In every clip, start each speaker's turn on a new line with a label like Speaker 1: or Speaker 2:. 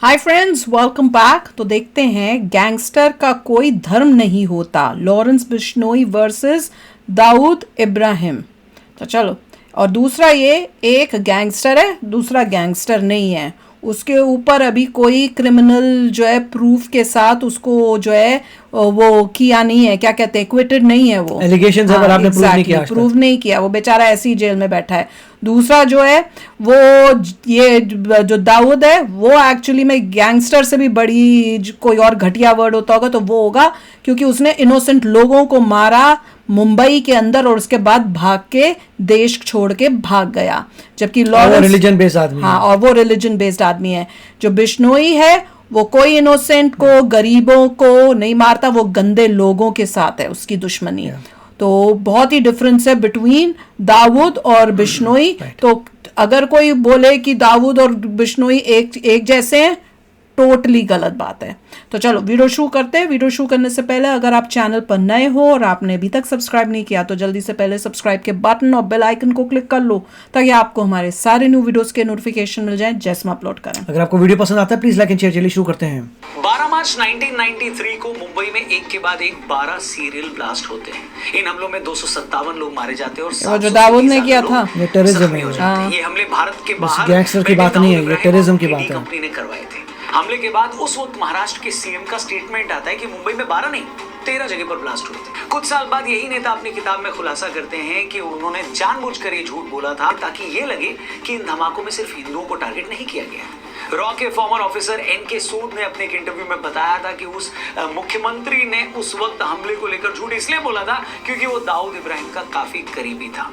Speaker 1: Hi friends, welcome back. तो देखते हैं गैंगस्टर का कोई धर्म नहीं होता, लॉरेंस बिश्नोई वर्सेस दाऊद इब्राहिम। तो चलो, और दूसरा ये एक गैंगस्टर है, दूसरा गैंगस्टर नहीं है। उसके ऊपर अभी कोई क्रिमिनल जो है प्रूफ के साथ उसको जो है वो किया नहीं है, क्या कहते हैं, एक्विटेड नहीं है वो।
Speaker 2: एलिगेशंस है पर आपने प्रूव नहीं किया,
Speaker 1: प्रूव नहीं किया, वो बेचारा ऐसी जेल में बैठा है। दूसरा जो है वो ये जो दाऊद है वो एक्चुअली में गैंगस्टर से भी बड़ी कोई और घटिया वर्ड होता होगा तो वो होगा, क्योंकि उसने इनोसेंट लोगों को मारा मुंबई के अंदर और उसके बाद भाग के देश छोड़ के भाग गया। जबकि लॉरेंस
Speaker 2: रिलीजन बेस्ड आदमी
Speaker 1: हाँ, और वो रिलीजन बेस्ड आदमी है। जो बिश्नोई है वो कोई इनोसेंट को, गरीबों को नहीं मारता, वो गंदे लोगों के साथ है उसकी दुश्मनी। तो बहुत ही डिफरेंस है बिटवीन दाऊद और बिश्नोई। तो अगर कोई बोले कि दाऊद और बिश्नोई एक जैसे हैं, टोटली गलत बात है। तो चलो वीडियो शुरू करते हैं। वीडियो शुरू करने से पहले अगर आप चैनल पर नए हो और आपने अभी तक सब्सक्राइब नहीं किया तो जल्दी से पहले सब्सक्राइब के बटन और बेल आइकन को क्लिक कर लो ताकि आपको हमारे सारे न्यू वीडियोस के नोटिफिकेशन मिल जाएं जैसे हम अपलोड करें।
Speaker 2: अगर आपको वीडियो पसंद आता है प्लीज लाइक एंड शेयर। चलिए शुरू करते हैं।
Speaker 3: 12 मार्च 1993 को मुंबई में एक के बाद एक 12 सीरियल ब्लास्ट होते हैं। इन हमलों में 257 लोग मारे जाते हैं और
Speaker 1: जो दाऊद ने किया था
Speaker 2: ये टेररिज्म है।
Speaker 3: ये हमले भारत के बाहर
Speaker 2: गैंगस्टर की बात नहीं है, ये टेररिज्म की बात है।
Speaker 3: कंपनी ने करवाए थे। हमले के बाद उस वक्त महाराष्ट्र के सीएम का स्टेटमेंट आता है कि मुंबई में 12 नहीं 13 जगह पर ब्लास्ट हुए थे। कुछ साल बाद यही नेता अपनी किताब में खुलासा करते हैं कि उन्होंने जानबूझकर ये झूठ बोला था ताकि ये लगे कि इन धमाकों में सिर्फ हिंदुओं को टारगेट नहीं किया गया। रॉ के फॉर्मर ऑफिसर एनके सूद ने अपने एक इंटरव्यू में बताया था कि उस मुख्यमंत्री ने उस वक्त हमले को लेकर झूठ इसलिए बोला था क्योंकि वो दाऊद इब्राहिम का काफी करीबी था।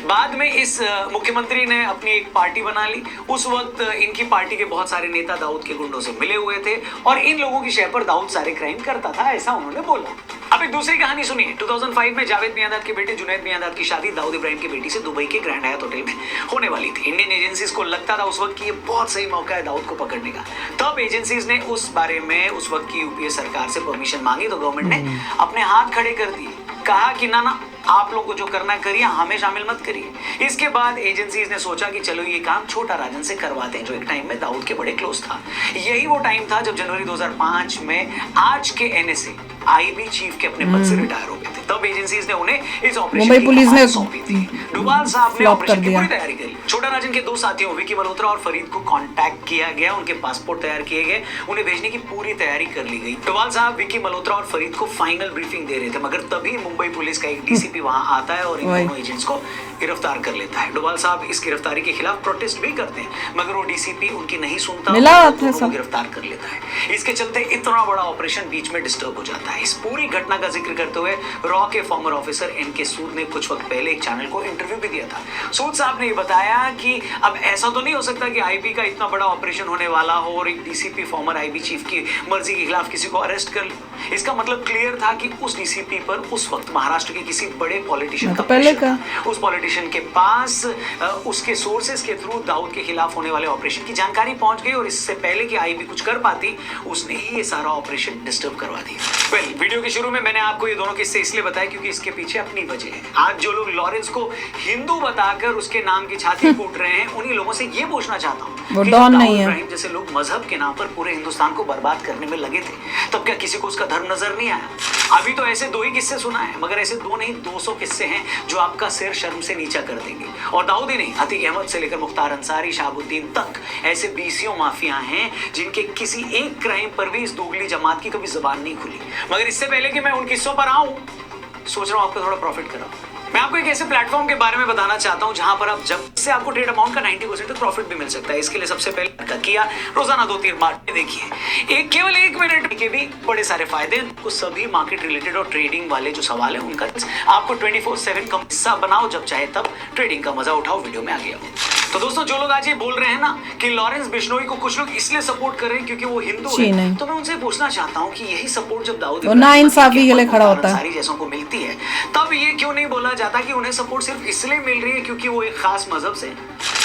Speaker 3: बाद में इस मुख्यमंत्री ने अपनी एक पार्टी बना ली। उस वक्त इनकी पार्टी के बहुत सारे नेता दाऊद के गुंडों से मिले हुए थे और इन लोगों की शय पर दाऊद सारे क्राइम करता था, ऐसा उन्होंने बोला। अब एक दूसरी कहानी सुनिए। 2005 में जावेद मियांदाद के बेटे जुनैद मियांदाद की शादी दाऊद इब्राहिम की बेटी से दुबई के ग्रैंड हयात होटल में होने वाली थी। इंडियन एजेंसीज को लगता था उस वक्त कि ये बहुत सही मौका है दाऊद को पकड़ने का। तब एजेंसीज ने उस बारे में उस वक्त की यूपीए सरकार से परमिशन मांगी तो गवर्नमेंट ने अपने हाथ खड़े कर दिए, कहा कि ना आप लोगों को जो करना करिए, हमें शामिल मत करिए। इसके बाद एजेंसीज ने सोचा कि चलो ये काम छोटा राजन से करवाते हैं जो एक टाइम में दाऊद के बड़े क्लोज था। यही वो टाइम था जब जनवरी 2005 में आज के एनएसए आईबी चीफ के अपने पद से रिटायर हो गए थे। तब एजेंसीज ने उन्हें इस ऑपरेशन
Speaker 1: मुंबई पुलिस ने
Speaker 3: सौंपी थी। डोभाल साहब ने ऑपरेशन की पूरी तैयारी करी। छोटा राजन के दो साथियों विकी मल्होत्रा और फरीद को कांटेक्ट किया गया, उनके पासपोर्ट तैयार किए गए, उन्हें भेजने की पूरी तैयारी कर ली गई। डोभाल साहब विकी मल्होत्रा और फरीद को फाइनल ब्रीफिंग दे रहे थे, मगर तभी मुंबई पुलिस का एक डीसीपी वहां आता है और इन दोनों एजेंट्स को गिरफ्तार कर लेता है। डोभाल साहब इस गिरफ्तारी के खिलाफ प्रोटेस्ट भी करते हैं, मगर वो डीसीपी उनकी नहीं सुनता, उनको गिरफ्तार कर लेता है। इसके चलते इतना बड़ा ऑपरेशन बीच में डिस्टर्ब हो जाता है। इस पूरी घटना का जिक्र करते हुए रॉ के फॉर्मर ऑफिसर एनके सूद ने कुछ वक्त पहले एक चैनल को इंटरव्यू भी दिया था। सूद साहब ने बताया कि अब ऐसा तो नहीं हो सकता कि आईबी का इतना बड़ा ऑपरेशन होने वाला हो और एक डीसीपी फॉर्मर आईबी चीफ की मर्जी के खिलाफ किसी को अरेस्ट कर ले। इसका मतलब क्लियर था कि उस डीसीपी पर उस वक्त महाराष्ट्र के किसी बड़े पॉलिटिशियन का प्रेशर था। उस पॉलिटिशियन के पास उसके सोर्सेस के थ्रू दाऊद के खिलाफ होने वाले ऑपरेशन की जानकारी पहुंच गई और इससे पहले कि आईबी कुछ कर पाती उसने ही ये सारा ऑपरेशन डिस्टर्ब करवा दिया। वेल, वीडियो के शुरू में मैंने आपको ये दोनों किस्से इसलिए बताया क्योंकि इसके पीछे अपनी वजह है। आज जो लोग लॉरेंस को हिंदू बताकर उसके नाम की छाती फूट रहे हैं उन्हीं लोगों से ये पूछना चाहता हूँ कि दाऊद इब्राहिम जैसे लोग मजहब के नाम पर पूरे हिंदुस्तान को बर्बाद करने में लगे थे, तब क्या किसी को उसका धर्म नजर नहीं आया? अभी तो ऐसे 2 ही किस्से सुना है, मगर ऐसे 2 नहीं 200 किस्से हैं जो आपका सिर शर्म से नीचा कर देंगे। और दाऊद ही नहीं, अतीक अहमद से लेकर मुख्तार अंसारी, शहाबुद्दीन तक ऐसे बीसियों माफिया हैं जिनके किसी एक क्राइम पर भी इस दोगली जमात की कभी जुबान नहीं खुली। मगर इससे पहले कि मैं उन किस्सों पर आऊं, सोच रहा हूं आपको थोड़ा प्रॉफिट कराऊं। मैं आपको एक ऐसे प्लेटफॉर्म के बारे में बताना चाहता हूं जहां पर आप जब से आपको ट्रेड अमाउंट का 90% तक प्रॉफिट भी मिल सकता है। इसके लिए सबसे पहले किया रोजाना 2-3 बार देखिए, केवल 1 मिनट के भी बड़े सारे फायदे। कुछ सभी मार्केट रिलेटेड और ट्रेडिंग वाले जो सवाल है उनका आपको 24/7 का हिस्सा बनाओ, जब चाहे तब ट्रेडिंग का मजा उठाओ। वीडियो में आ गया। तो दोस्तों, जो लोग आज ये बोल रहे हैं ना कि लॉरेंस बिश्नोई को कुछ लोग इसलिए सपोर्ट कर रहे हैं क्योंकि वो हिंदू है, तो मैं उनसे पूछना चाहता हूँ कि यही सपोर्ट जब दाऊद
Speaker 1: नाइंसाफी के लिए खड़ा होता है,
Speaker 3: सारी जैसों को मिलती है, तब ये क्यों नहीं बोला जाता कि उन्हें सपोर्ट सिर्फ इसलिए मिल रही है क्योंकि वो एक खास मजहब से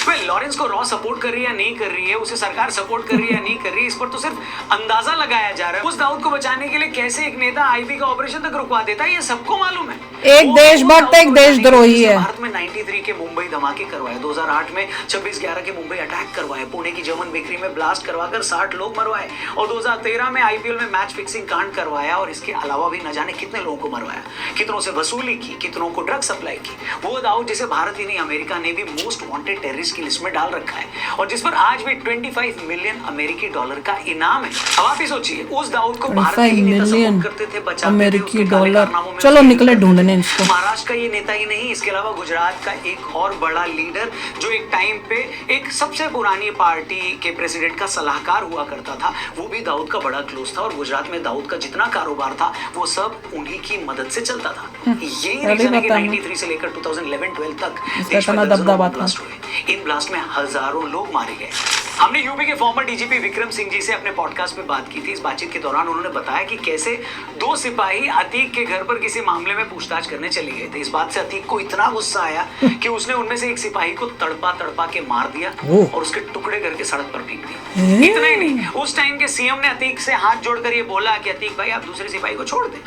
Speaker 3: लॉरेंस को रॉ सपोर्ट कर रही है या नहीं कर रही है, उसे सरकार सपोर्ट कर रही है या नहीं कर रही है, इस पर तो सिर्फ अंदाजा लगाया जा रहा है। उस दाऊद को बचाने के लिए कैसे एक नेता आईबी का ऑपरेशन तक रुकवा देता है, ये सबको मालूम है।
Speaker 1: एक देशभक्त एक देशद्रोही है।
Speaker 3: भारत में 93 के मुंबई धमाके करवाए, 2008 में 26/11 के मुंबई अटैक करवाए, पुणे की जर्मन बेकरी में ब्लास्ट करवाकर 60 लोग मरवाए, और 2013 में आईपीएल में मैच फिक्सिंग कांड करवाया, और इसके अलावा भी न जाने कितने लोगों को मरवाया, कितनों से वसूली की, कितनों को ड्रग सप्लाई की। वो दाऊद जिसे भारत ही नहीं अमेरिका ने भी मोस्ट वांटेड टेररिस्ट की लिस्ट में डाल रखा है, और जिस पर आज भी 25 मिलियन अमेरिकी डॉलर का इनाम है। अब आप ही सोचिए, उस दाऊद को भारत के ही नेता सपोर्ट करते थे, बचाते थे,
Speaker 1: अमेरिकी डॉलर। चलो निकले ढूंढने इसको।
Speaker 3: महाराष्ट्र का ये नेता ही नहीं, इसके अलावा गुजरात का एक और बड़ा लीडर जो एक टाइम पे एक सबसे पुरानी पार्टी के प्रेसिडेंट का सलाहकार हुआ करता था, वो भी दाऊद का बड़ा क्लोज था, और गुजरात में दाऊद का जितना कारोबार था वो सब उन्हीं की मदद से चलता था। यही रीजन है कि 93 से लेकर 2011-12 तक देश में दबदबा ब्लास्ट हुए। इन ब्लास्ट में हजारों लोग मारे गए। हमने यूपी के फॉर्मर डीजीपी विक्रम सिंह जी से अपने पॉडकास्ट में बात की थी। इस बातचीत के दौरान उन्होंने बताया कि कैसे 2 सिपाही अतीक के घर पर किसी मामले में पूछताछ करने चले गए थे। इस बात से अतीक को इतना गुस्सा आया कि उसने उनमें से एक सिपाही को तड़पा के मार दिया और उसके टुकड़े करके सड़क पर फेंक दिया। इतना ही नहीं, उस टाइम के सीएम ने अतीक से हाथ जोड़कर ये बोला कि अतीक भाई आप दूसरे सिपाही को छोड़ दें।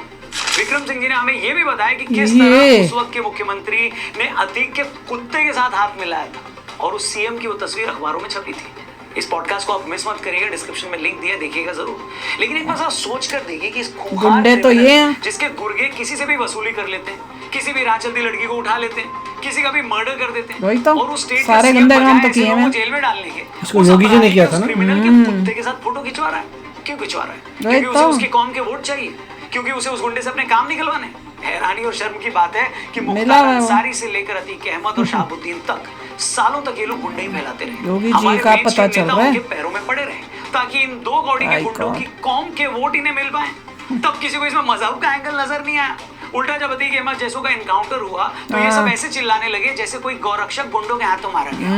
Speaker 3: विक्रम सिंह जी ने हमें यह भी बताया कि किस तरह उस वक्त के मुख्यमंत्री ने अतीक के कुत्ते के साथ हाथ मिलाया था, और उस सीएम की वो तस्वीर अखबारों में छपी थी। इस पॉडकास्ट को आप मिस मत करिएगा, डिस्क्रिप्शन में लिंक दिया, देखिएगा जरूर। लेकिन एक बार सोच कर देखिए कि इस
Speaker 1: गुंडे तो ये हैं
Speaker 3: जिसके गुर्गे किसी से भी वसूली कर लेते हैं, किसी भी राह चलती लड़की को उठा लेते हैं, किसी का भी मर्डर कर देते हैं,
Speaker 1: तो
Speaker 3: और उस स्टेट
Speaker 1: सारे गंदे काम तो किए हैं।
Speaker 3: जेल में डालने के
Speaker 2: इसको योगी जी ने किया था ना,
Speaker 3: क्रिमिनल के कुत्ते के साथ फोटो खिंचवा रहा है। क्यों खिंचवा रहा है? क्योंकि उसे उसकी कौम के वोट चाहिए, क्योंकि उसे उस गुंडे से अपने काम निकलवाने। हैरानी और शर्म की बात है कि मुख्तार अंसारी से लेकर अतीक अहमद और शहाबुद्दीन तक सालों तक ये लोग गुंडे ही फैलाते रहे।
Speaker 1: योगी जी का पता चल रहा है,
Speaker 3: उनके पैरों में पड़े रहे, ताकि इन 2 कौड़ी के गुंडों की कौम के वोट इन्हें मिल पाए। तब किसी को इसमें मजहब का एंगल नजर नहीं आया। उल्टा जब अतीक अहमद जैसों का एनकाउंटर हुआ तो ये सब ऐसे चिल्लाने लगे जैसे कोई गौरक्षक गुंडों के हाथों मारा गया।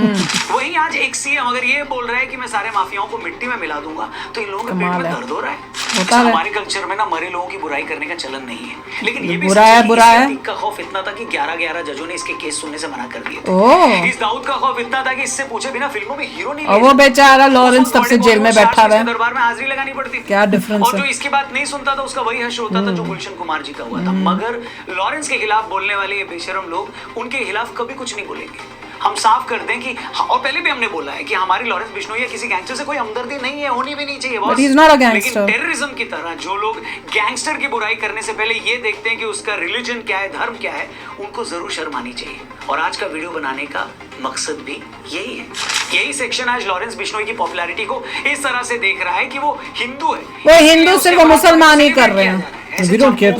Speaker 3: वहीं आज एक सीएम अगर ये बोल रहा है कि मैं सारे माफियाओं को मिट्टी में मिला दूंगा, तो इन लोगों के पेट में दर्द हो रहा है। हमारे कल्चर में ना मरे लोगों की बुराई करने का चलन नहीं है, लेकिन ये भी
Speaker 1: बुरा है।
Speaker 3: अतीक का खौफ इतना था कि 11 जजों ने इसके केस सुनने से मना कर दिए। इस दाऊद का खौफ इतना था कि इससे पूछे बिना फिल्मों में हीरो नहीं ले।
Speaker 1: वो बेचारा लॉरेंस तब से जेल में बैठा हुआ है,
Speaker 3: दरबार में हाजिरी लगानी पड़ती।
Speaker 1: क्या डिफरेंस है?
Speaker 3: और जो इसकी बात नहीं सुनता था उसका वही हश्र होता था जो गुलशन कुमार जी का हुआ था। मगर लॉरेंस के खिलाफ बोलने वाले ये बेशरम लोग उनके खिलाफ कभी कुछ नहीं बोलेंगे। हम साफ कर दें कि, और पहले भी हमने बोला है कि हमारी लॉरेंस बिश्नोई या किसी गैंगस्टर से कोई हमदर्दी नहीं है, होनी भी नहीं चाहिए बॉस। लेकिन टेररिज्म की तरह जो लोग गैंगस्टर की बुराई करने से पहले ये देखते हैं कि उसका रिलीजन क्या है, धर्म क्या है, उनको जरूर शर्म आनी चाहिए। और आज का वीडियो बनाने का मकसद भी यही है। यही सेक्शन आज लॉरेंस बिश्नोई की पॉपुलैरिटी को इस तरह से देख रहा है कि वो हिंदू है,
Speaker 1: वो हिंदू सिर्फ मुसलमान ही कर रहे हैं।
Speaker 2: We don't care,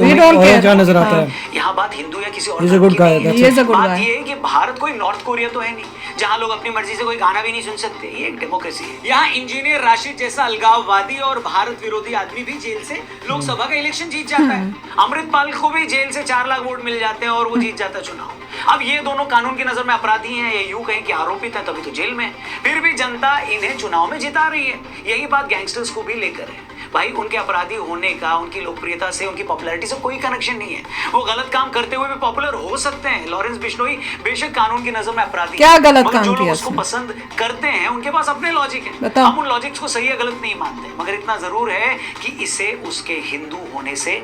Speaker 2: क्या नजर आता है।
Speaker 3: यहाँ बात हिंदू या किसी और
Speaker 2: बात
Speaker 3: ये है कि भारत कोई नॉर्थ कोरिया तो है नहीं जहाँ लोग अपनी मर्जी से कोई गाना भी नहीं सुन सकते। ये एक डेमोक्रेसी है। यहाँ इंजीनियर राशिद जैसा अलगाववादी और भारत विरोधी आदमी भी जेल से लोकसभा का इलेक्शन जीत जाता है। अमृतपाल को भी जेल से 4 लाख वोट मिल जाते हैं और वो जीत जाता चुनाव। अब ये दोनों कानून की नजर में अपराधी हैं, या यूं कहें कि आरोपित हैं, तभी तो जेल में। फिर भी जनता इन्हें चुनाव में जिता रही है। यही बात गैंगस्टर्स को भी लेकर है। भाई उनके अपराधी होने का, उनकी लोकप्रियता से, उनकी पॉपुलैरिटी से कोई कनेक्शन नहीं है। वो गलत काम करते हुए भी पॉपुलर हो सकते हैं। लॉरेंस बिश्नोई बेशक कानून की नजर में अपराधी,
Speaker 1: क्या गलत काम
Speaker 3: जो
Speaker 1: किया
Speaker 3: लोग उसको पसंद करते हैं उनके पास अपने लॉजिक है। हम उन लॉजिक्स को सही या गलत नहीं मानते, मगर इतना जरूर है कि इसे उसके हिंदू होने से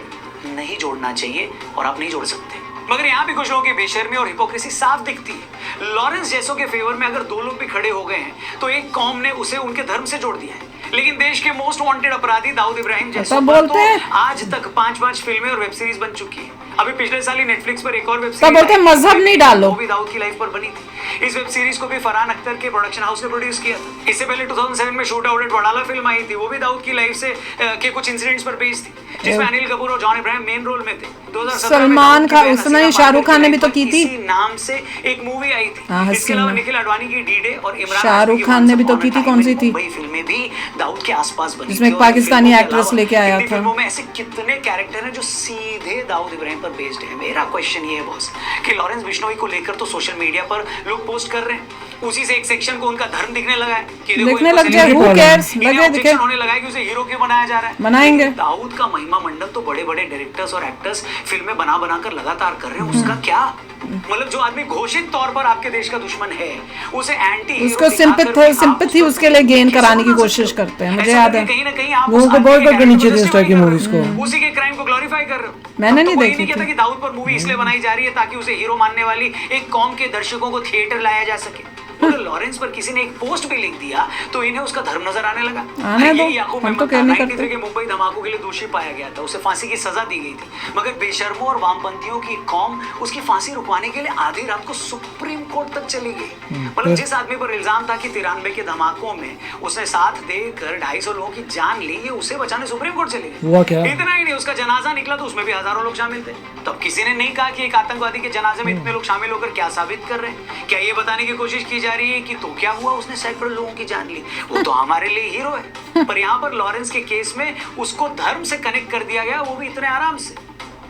Speaker 3: नहीं जोड़ना चाहिए, और आप नहीं जोड़ सकते। मगर यहाँ भी कुछ लोगों की बेशर्मी और हिपोक्रेसी साफ दिखती है। लॉरेंस जैसों के फेवर में अगर 2 लोग भी खड़े हो गए हैं तो एक कौम ने उसे उनके धर्म से जोड़ दिया है। लेकिन देश के मोस्ट वांटेड अपराधी दाऊद इब्राहिम जैसे
Speaker 1: बोलते हैं
Speaker 3: आज तक 5 फिल्में और वेब सीरीज बन चुकी है। अभी पिछले साल ही नेटफ्लिक्स पर एक और वेब
Speaker 1: सीरीज बोलते हैं मजहब नहीं डालो,
Speaker 3: वो भी दाऊद की लाइफ पर बनी थी। इस वेब सीरीज को भी फरहान अख्तर के प्रोडक्शन हाउस ने प्रोड्यूस किया था। इससे पहले 2007 में shootout at Wadala film आई थी, वो भी दाऊद की लाइफ से के कुछ इंसिडेंट्स पर बेस्ड थी, जिसमें अनिल कपूर और जॉन इब्राहिम मेन रोल में थे। 2017
Speaker 1: सलमान खान, उसने शाहरुख खान ने भी तो की थी,
Speaker 3: इसी नाम से एक मूवी आई थी। इसके अलावा निखिल अडवाणी की डी-डे और इमरान
Speaker 1: शाहरुख खान ने भी तो की थी। कौन सी थी?
Speaker 3: वही फिल्में भी दाऊद के आसपास बनी,
Speaker 1: जिसमें एक पाकिस्तानी एक्ट्रेस लेके आया था।
Speaker 3: फिल्मों में ऐसे कितने कैरेक्टर हैं जो सीधे दाऊद इब्राहिम पर बेस्ड है। मेरा क्वेश्चन ये है बॉस कि लॉरेंस बिश्नोई को लेकर तो सोशल मीडिया पर लोग पोस्ट कर रहे हैं, उसी से एक सेक्शन को उनका धर्म दिखने लगा है कि देखो
Speaker 1: दिखने
Speaker 3: इनको
Speaker 1: लग जाए,
Speaker 3: celebrity
Speaker 1: who cares,
Speaker 3: इन्हें
Speaker 1: लगे दिखे,
Speaker 3: objection होने लगा है कि उसे हीरो क्यों बनाया जा रहा है।
Speaker 1: बनाएंगे।
Speaker 3: लेकिन दाऊद का महिमा मंडल तो बड़े बड़े डायरेक्टर्स और एक्टर्स फिल्में बना बना कर लगातार कर रहे हैं, उसका क्या मतलब जो आदमी घोषित तौर पर आपके देश का दुश्मन है उसे एंटी
Speaker 1: उसको सिंपैथी उसके लिए गेन कराने की कोशिश करते हैं। मुझे याद है
Speaker 3: कहीं ना कहीं आप
Speaker 2: लोगों को बॉयकॉट करनी चाहिए इस टाइप की मूवीज को।
Speaker 3: उसी के क्राइम को ग्लोरीफाई कर रहे हो।
Speaker 1: मैंने
Speaker 3: अब
Speaker 1: नहीं
Speaker 3: तो कोई
Speaker 1: देखी
Speaker 3: कहता
Speaker 1: थी।
Speaker 3: कि दाऊद पर मूवी इसलिए बनाई जा रही है ताकि उसे हीरो मानने वाली एक कौम के दर्शकों को थिएटर लाया जा सके। अगर लॉरेंस पर किसी ने एक पोस्ट भी लिख दिया तो इन्हें उसका धर्म नजर आने लगा।
Speaker 1: आने दो,
Speaker 3: यही याकूब
Speaker 1: हम तो
Speaker 3: मेमन
Speaker 1: कह नहीं
Speaker 3: 93
Speaker 1: करते।
Speaker 3: के मुंबई धमाकों के लिए दोषी पाया गया था, उसे फांसी की सजा दी गई थी, मगर बेशर्मों और वामपंथियों की कौम उसकी फांसी रुकवाने के लिए आधी रात को सुप्रीम कोर्ट तक चली गई। मतलब जिस आदमी पर इल्जाम था कि 93 के धमाकों में उसने साथ देकर 250 लोगों की जान ली, ये उसे बचाने सुप्रीम कोर्ट चले गए।
Speaker 2: हुआ क्या?
Speaker 3: इतना ही नहीं, उसका जनाजा निकला तो उसमें भी हजारों लोग शामिल थे। तब किसी ने नहीं कहा कि एक आतंकवादी के जनाजे में इतने लोग शामिल होकर क्या साबित कर रहे हैं। क्या ये बताने की कोशिश की जा रही है कि तो क्या हुआ, उसने सैकड़ों लोगों की जान ली, वो तो हमारे लिए हीरो है। पर यहाँ पर लॉरेंस के केस में उसको धर्म से कनेक्ट कर दिया गया, वो भी इतने आराम से।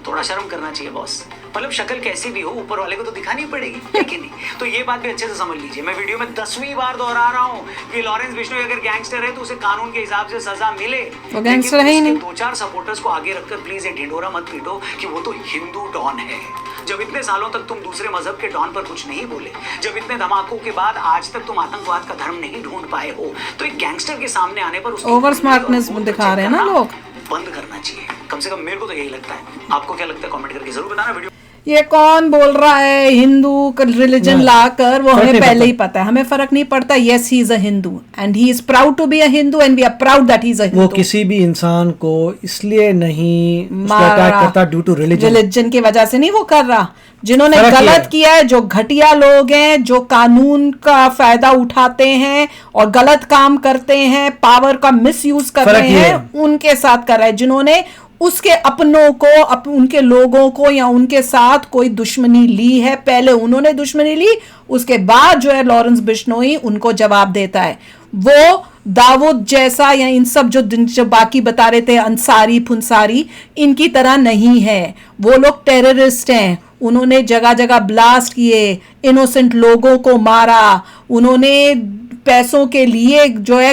Speaker 3: थोड़ा शर्म करना चाहिए बॉस। मतलब शक्ल कैसी भी हो ऊपर वाले को तो दिखानी पड़ेगी, है कि नहीं? तो ये बात भी अच्छे से समझ लीजिए। मैं वीडियो में 10वीं बार दोहरा रहा हूँ कि लॉरेंस बिश्नोई अगर गैंगस्टर है तो उसे कानून के हिसाब से सजा मिले।
Speaker 1: वो गैंगस्टर है ही नहीं।
Speaker 3: 2-4 सपोर्टर्स को आगे रखकर प्लीज ये ढिंढोरा मत पीटो कि वो तो हिंदू डॉन है। जब इतने सालों तक तुम दूसरे मजहब के डॉन पर कुछ नहीं बोले, जब इतने धमाकों के बाद आज तक तुम आतंकवाद का धर्म नहीं ढूंढ पाए हो, तो एक गैंगस्टर के सामने आने पर उसकी
Speaker 1: ओवर स्मार्टनेस दिखा रहे हैं ना लोग।
Speaker 3: बंद करना चाहिए, कम से कम मेरे को तो यही लगता है। आपको क्या लगता है कमेंट करके जरूर बताना। वीडियो
Speaker 1: ये कौन बोल रहा है हिंदू रिलीजन लाकर, वो हमें पहले ही पता है, हमें फर्क नहीं पड़ता। Yes he is a Hindu and he is proud to be a Hindu and we are proud that he is a Hindu.
Speaker 2: वो किसी भी इंसान को इसलिए नहीं अटैक करता ड्यू टू
Speaker 1: रिलीजन की वजह से नहीं वो कर रहा। जिन्होंने गलत किया है, जो घटिया लोग हैं, जो कानून का फायदा उठाते हैं और गलत काम करते हैं, पावर का मिसयूज कर रहे हैं, उनके साथ कर रहा है। जिन्होंने उसके अपनों को उनके लोगों को या उनके साथ कोई दुश्मनी ली है, पहले उन्होंने दुश्मनी ली, उसके बाद जो है लॉरेंस बिश्नोई उनको जवाब देता है। वो दाऊद जैसा या इन सब जो बाकी बता रहे थे अंसारी फुंसारी, इनकी तरह नहीं है। वो लोग टेररिस्ट हैं। उन्होंने जगह जगह ब्लास्ट किए, इनोसेंट लोगों को मारा, उन्होंने पैसों के लिए जो है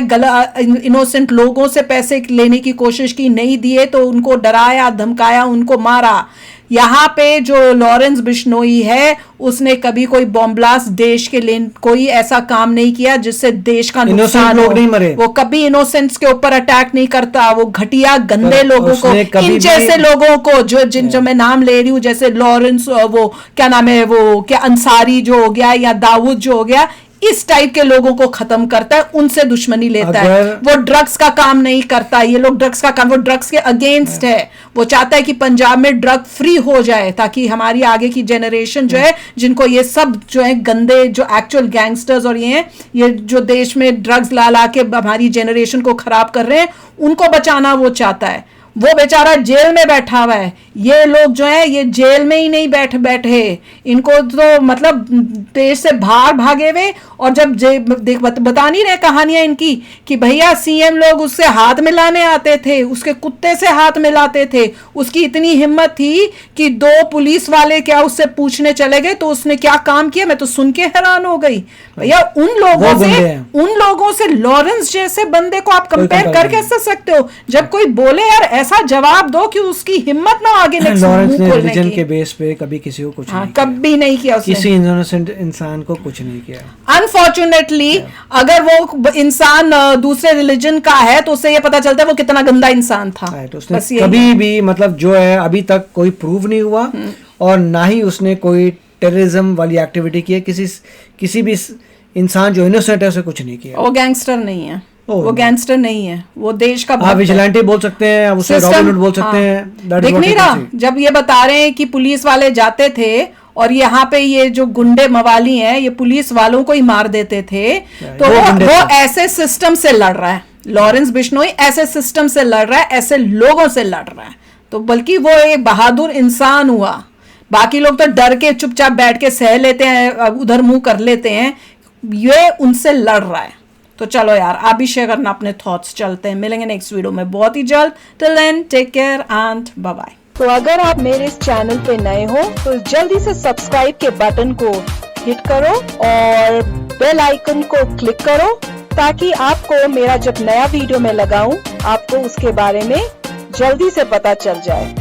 Speaker 1: इनोसेंट लोगों से पैसे लेने की कोशिश की, नहीं दिए तो उनको डराया धमकाया, उनको मारा। यहाँ पे जो लॉरेंस बिश्नोई है उसने कभी कोई बॉम्ब ब्लास्ट देश के लिए कोई ऐसा काम नहीं किया जिससे देश का नुकसान हो।
Speaker 2: नहीं मरे।
Speaker 1: वो कभी इनोसेंट्स के ऊपर अटैक नहीं करता। वो घटिया गंदे लोगों को, इन जैसे लोगों को जो मैं नाम ले रही हूँ, जैसे लॉरेंस, वो क्या नाम है, वो क्या अंसारी जो हो गया या दाऊद जो हो गया, इस टाइप के लोगों को खत्म करता है, उनसे दुश्मनी लेता है। वो ड्रग्स का काम नहीं करता। ये लोग ड्रग्स का काम, वो ड्रग्स के अगेंस्ट है। वो चाहता है कि पंजाब में ड्रग फ्री हो जाए ताकि हमारी आगे की जनरेशन जो है, जिनको ये सब जो है गंदे जो एक्चुअल गैंगस्टर्स और ये जो देश में ड्रग्स ला के हमारी जनरेशन को खराब कर रहे हैं, उनको बचाना वो चाहता है। वो बेचारा जेल में बैठा हुआ है। ये लोग जो है ये जेल में ही नहीं बैठे, इनको तो मतलब देश से बाहर भागे हुए। और जब बता नहीं रहे कहानियां इनकी कि भैया सीएम लोग उससे हाथ मिलाने आते थे, उसके कुत्ते से हाथ मिलाते थे। उसकी इतनी हिम्मत थी कि 2 पुलिस वाले क्या उससे पूछने चले गए तो उसने क्या काम किया, मैं तो सुन के हैरान हो गई। भैया उन लोगों से लॉरेंस जैसे बंदे को आप कंपेयर कर कैसे सकते हो? जब कोई बोले यार ऐसा जवाब दो कि उसकी हिम्मत ना आगे
Speaker 2: लॉरेंस ने रिलीजन के बेस पे कभी किसी को कुछ नहीं
Speaker 1: कभी नहीं किया उसने।
Speaker 2: किसी इनोसेंट इंसान को कुछ नहीं किया।
Speaker 1: अनफॉर्चुनेटली अगर वो इंसान दूसरे रिलीजन का है तो उससे ये पता चलता है वो कितना गंदा इंसान था।
Speaker 2: उसने कभी भी मतलब जो है अभी तक कोई प्रूव नहीं हुआ और ना ही उसने कोई टेररिज्म वाली एक्टिविटी की है। किसी भी इंसान जो इनोसेंट है उसे कुछ नहीं किया।
Speaker 1: वो गैंगस्टर नहीं है, वो गैंगस्टर नहीं है, वो देश का
Speaker 2: आप विजिलेंटे बोल सकते हैं, आप उसे रॉबिन हुड बोल सकते हैं।
Speaker 1: देख नहीं रहा जब ये बता रहे हैं कि पुलिस वाले जाते थे और यहाँ पे ये जो गुंडे मवाली हैं ये पुलिस वालों को ही मार देते थे, तो वो ऐसे सिस्टम से लड़ रहा है। लॉरेंस बिश्नोई ऐसे सिस्टम से लड़ रहा है, ऐसे लोगों से लड़ रहा है। तो बल्कि वो एक बहादुर इंसान हुआ। बाकी लोग तो डर के चुपचाप बैठ के सह लेते हैं, उधर मुंह कर लेते हैं। ये उनसे लड़ रहा है। तो चलो यार आप भी शेयर करना अपने थॉट्स। चलते हैं, मिलेंगे नेक्स्ट वीडियो में बहुत ही जल्द। Till then take care and bye bye. तो अगर आप मेरे इस चैनल पे नए हो तो जल्दी से सब्सक्राइब के बटन को हिट करो और बेल आइकन को क्लिक करो ताकि आपको मेरा जब नया वीडियो मैं लगाऊं आपको उसके बारे में जल्दी से पता चल जाए।